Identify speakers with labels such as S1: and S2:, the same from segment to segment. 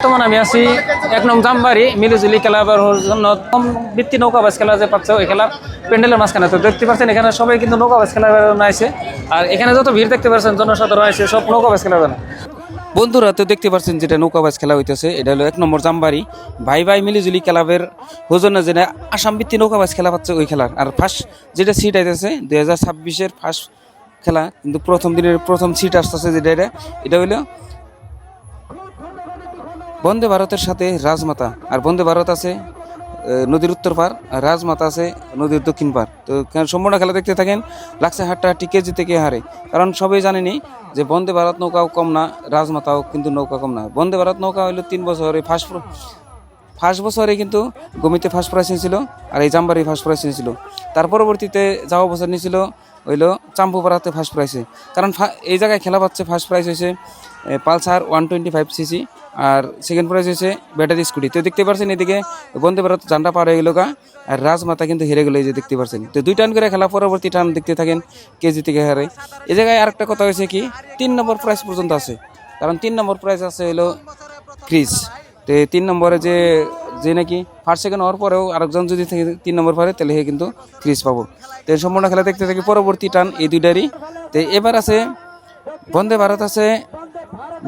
S1: বর্তমানে আমি আছি 1 নং জামবাড়ি মিলিজুলি খেলাবার জন্য কম বৃত্তি নৌকাবাজ খেলা যে পাচ্ছে ওই খেলা প্যান্ডেলের মাঝখানে। তো দেখতে পাচ্ছেন এখানে সবাই কিন্তু নৌকাবাজ খেলার জন্য আসে। আর এখানে যত ভিড় দেখতে পাচ্ছেন জনসাধারণ আসে সব নৌকাবাজ খেলার জন্য। বন্ধুরা তো দেখতে পাচ্ছেন যেটা নৌকাবাজ খেলা হইতেছে, এটা হলো 1 নম্বর জামবাড়ি ভাই ভাই মিলিজুলি ক্লাবের হোজনে যেটা আসাম বৃত্তি নৌকাবাজ খেলা পাচ্ছে ওই খেলার। আর ফার্স্ট যেটা সিট আইতেছে 2026-এর ফার্স্ট খেলা, কিন্তু প্রথম দিনের প্রথম সিট আসতেছে যেটা এটা হইলো বন্দে ভারতের সাথে রাজমাতা। আর বন্দে ভারত আছে নদীর উত্তর পার, আর রাজমাতা আছে নদীর দক্ষিণ পার। তো সম্পূর্ণ খেলা দেখতে থাকেন। লাগছে হাট্টাহাট্টি কে জিতে কে হারে, কারণ সবাই জানেনি যে বন্দে ভারত নৌকাও কম না, রাজমাতাও কিন্তু নৌকা কম না। বন্দে ভারত নৌকা হইলো 3 বছরে ফার্স্ট বছরে কিন্তু গমিতে ফার্স্ট প্রাইজ নিয়েছিল, আর এই জামবাড়ি ফার্স্ট প্রাইজ নিয়েছিল। তার পরবর্তীতে যাওয়া বছর নিয়েছিল হইলো চাম্পুপাড়াতে ফার্স্ট প্রাইজে। কারণ এই জায়গায় খেলা পাচ্ছে ফার্স্ট প্রাইজ হয়েছে পালসার 125cc, আর সেকেন্ড প্রাইজ হয়েছে ব্যাটারি স্কুটি। তো দেখতে পাচ্ছেন এদিকে বন্দে ভারত ঝান্ডা পার হয়ে গেল গা, আর রাজমাতা কিন্তু হেরে গেলো, এই যে দেখতে পাচ্ছেন। তো 2 টান করে খেলা, পরবর্তী টান দেখতে থাকেন কেজি থেকে হারে। এই জায়গায় আরেকটা কথা হয়েছে কি 3 নম্বর প্রাইজ পর্যন্ত আছে, কারণ 3 নম্বর প্রাইজ আছে হলো ক্রিজ। তো 3 নম্বরে যে নাকি ফার্স্ট সেকেন্ড হওয়ার পরেও আরেকজন যদি 3 নম্বর পারে তাহলে হে কিন্তু ক্রিজ পাবো। তো সম্পূর্ণ খেলা দেখতে থাকি, পরবর্তী টান এই দুইটারই। তো এবার আছে বন্দে ভারত আছে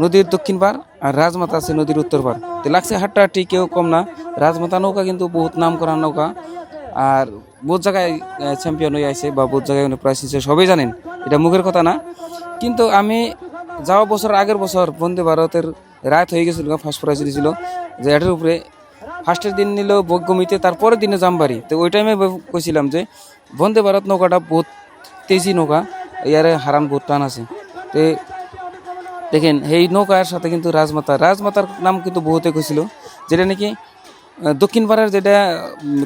S1: নদীর দক্ষিণ পার, আর রাজমাতা আছে নদীর উত্তর পার। তো লাগছে হাট্টাহাট্টি, কেউ কম না। রাজমাতা নৌকা কিন্তু বহুত নাম করা নৌকা, আর বহুত জায়গায় চ্যাম্পিয়ন হয়ে আছে বা বহুত জায়গায় প্রাইজ নিচ্ছে, সবাই জানেন, এটা মুখের কথা না। কিন্তু আমি যাওয়া বছর আগের বছর বন্দে ভারতের রাত হয়ে গেছিল, ফার্স্ট প্রাইজ দিয়েছিল যে এটার উপরে। ফার্স্টের দিন নিল বৈগমিতে, তারপরের দিনে জামবাড়ি। তো ওই টাইমে কইছিলাম যে বন্দে ভারত নৌকাটা বহুত তেজি নৌকা, ইয়ারে হারান বহুত টান আছে। তো দেখেন এই নৌকার সাথে কিন্তু রাজমাতার নাম কিন্তু বহুতে কইছিল, যেটা নাকি দক্ষিণ পাড়ার যেটা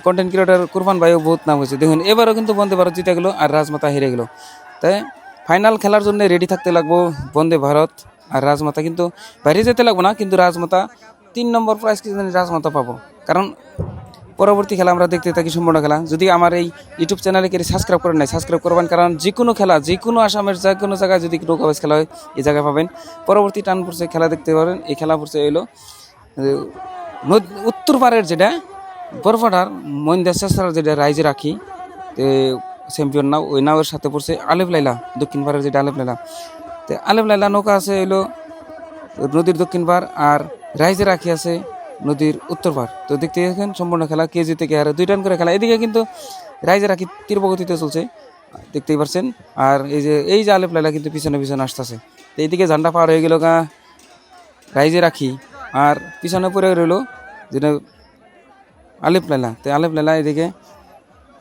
S1: কন্টেন্ট ক্রিয়েটার কুরবান ভাইও বহুত নাম হয়েছে। দেখুন এবারও কিন্তু বন্দে ভারত জিতে গেলো আর রাজমাতা হেরে গেল। তাই ফাইনাল খেলার জন্য রেডি থাকতে লাগবো বন্দে ভারত আর রাজমাতা, কিন্তু বাইরে যেতে লাগবো না, কিন্তু রাজমাতা 3 নম্বর প্রাইজ কি জানি রাজমাতা পাবো। কারণ পরবর্তী খেলা আমরা দেখতে থাকি সম্পূর্ণ খেলা। যদি আমার এই ইউটিউব চ্যানেলে কেউ সাবস্ক্রাইব করেন নাই, সাবস্ক্রাইব করবেন, কারণ যে কোনো খেলা, যে কোনো আসামের যে কোনো জায়গায় যদি নৌকাবাজ খেলা হয় এই জায়গায় পাবেন। পরবর্তী টান পড়ছে খেলা দেখতে পারেন। এই খেলা পড়ছে এলো উত্তর পাড়ের যেটা বরফাটার মহিন্দার যেটা রাইজে রাখি চ্যাম্পিয়ন নাও, ওই নাওয়ের সাথে পড়ছে আলেপ লাইলা, দক্ষিণ পাড়ের যেটা আলেপ লাইলা। তো আলেপ লাইলা নৌকা আছে এলো নদীর দক্ষিণ পাড়, আর রাইজে রাখি আছে নদীর উত্তর পাড়। তো দেখতে দেখেন সম্পূর্ণ খেলা কে জিতে কে হারে, 2 টান করে খেলা। এদিকে কিন্তু রাইজে রাখি তীব্রগতিতে চলছে, দেখতেই পারছেন। আর এই যে আলেপ লাইলা কিন্তু পিছনে পিছনে আসতেছে। তো এইদিকে ঝান্ডা পার হয়ে গেল গা রাইজে রাখি, আর পিছনে পড়ে রইল যেটা আলেপ লাইলা। তো আলেপ লাইলা এদিকে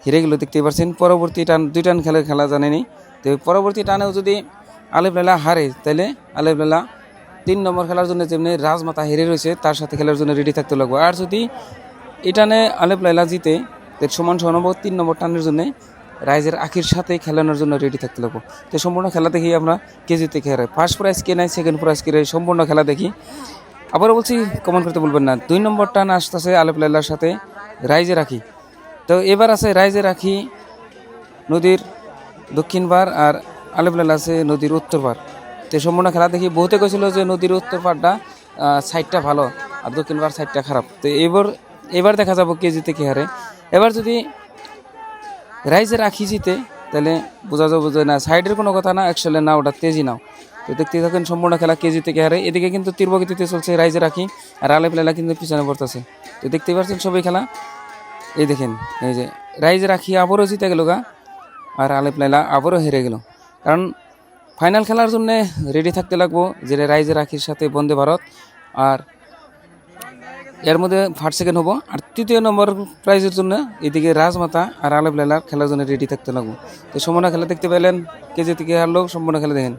S1: হেরে গেল, দেখতেই পারছেন। পরবর্তী টান 2 টান খেলা জানেনি। তো পরবর্তী টানেও যদি আলেপ লাইলা হারে তাহলে আলেপ লাইলা 3 নম্বর খেলার জন্য যেমনি রাজমাতা হেরে রয়েছে তার সাথে খেলার জন্য রেডি থাকতে লাগবে। আর যদি এই টানে আলেপ লাইলা জিতে সমান 3 নম্বর টানের জন্য রাইজের আখির সাথে খেলানোর জন্য রেডি থাকতে লাগবো। তো সম্পূর্ণ খেলা দেখি আমরা কে জিতে কে হারে, ফার্স্ট প্রাইজ কে নাই, সেকেন্ড প্রাইজ কে নেয়, সম্পূর্ণ খেলা দেখি। আবারও বলছি কমেন্ট করতে বলবেন না। 2 নম্বর টান আসতেছে আলেপ লাইলার সাথে রাইজে রাখি। তো এবার আছে রাইজে রাখি নদীর দক্ষিণ পার, আর আলেপ লাইলা আছে নদীর উত্তর পার। তো সম্পূর্ণ খেলা দেখি। বহুতে কইছিল যে নদীর উত্তর পাড়টা সাইডটা ভালো আর দক্ষিণ পাড় সাইডটা খারাপ। তো এবার দেখা যাবো কে জিতে কে হারে। এবার যদি রাইজে রাখি জিতে তাহলে বোঝা যাবো যে না সাইডের কোনো কথা না, অ্যাকচুয়ালি না ওটা তেজি নাও। তো দেখতে থাকেন সম্পূর্ণ খেলা কে জিতে কে হারে। এদিকে কিন্তু তীব্রগতিতে চলছে রাইজে রাখি, আর আলেপ লাইলা কিন্তু পিছনে পড়তেছে। তো দেখতেই পাচ্ছেন সবাই খেলা। এই দেখেন এই যে রাইজে রাখি আবারও জিতে গেল গা, আর আলেপ লাইলা আবারও হেরে গেল। কারণ ফাইনাল খেলার জন্য রেডি থাকতে লাগবো যেটা রাইজে রাখির সাথে বন্দে ভারত, আর এর মধ্যে ফার্স্ট সেকেন্ড হবো। আর 3য় নম্বর প্রাইজের জন্য এদিকে রাজমাতা আর আলেপ লাইলার খেলার জন্য রেডি থাকতে লাগবো। তো সম্পূর্ণ খেলা দেখতে পেলেন কে জিতে কে হারলো, সম্পূর্ণ খেলা দেখেন।